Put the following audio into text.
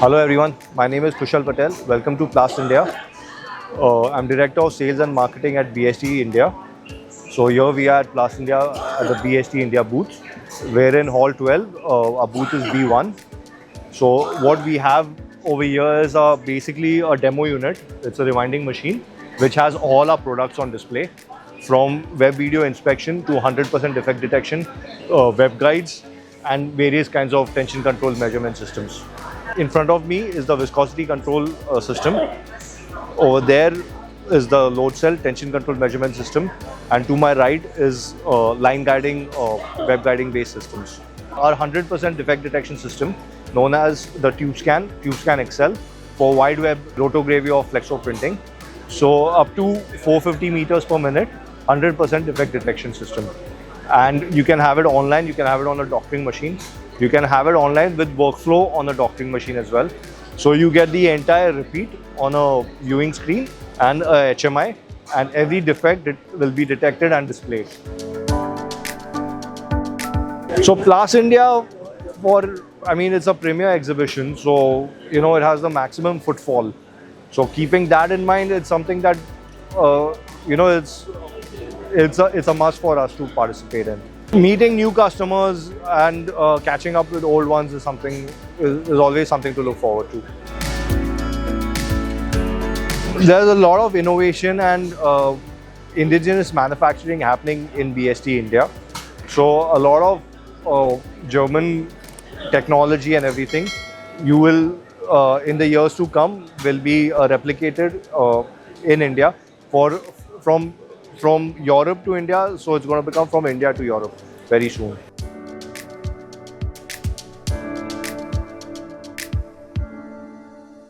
Hello everyone, my name is Kushal Patel. Welcome to Plast India. I'm Director of Sales and Marketing at BST India. So here we are at Plast India at the BST India booth. We're in Hall 12. Our booth is B1. So what we have over here is basically a demo unit. It's a rewinding machine which has all our products on display, from web video inspection to 100% defect detection, web guides, and various kinds of tension control measurement systems. In front of me is the viscosity control system. Over there is the load cell tension control measurement system, and to my right is line guiding, web guiding based systems. Our 100% defect detection system, known as the TubeScan XL, for wide web rotogravure or flexo printing. So up to 450 meters per minute, 100% defect detection system. And you can have it online, you can have it on a doctoring machine. You can have it online with workflow on a doctoring machine as well. So you get the entire repeat on a viewing screen and a HMI, and every defect will be detected and displayed. So Plast India, it's a premier exhibition, so it has the maximum footfall. So keeping that in mind, it's something that it's a must for us to participate in. Meeting new customers and catching up with old ones is always something to look forward to. There's a lot of innovation and indigenous manufacturing happening in BST India. So a lot of German technology and everything, you will in the years to come will be replicated in India from Europe to India. So it's going to become from India to Europe very soon.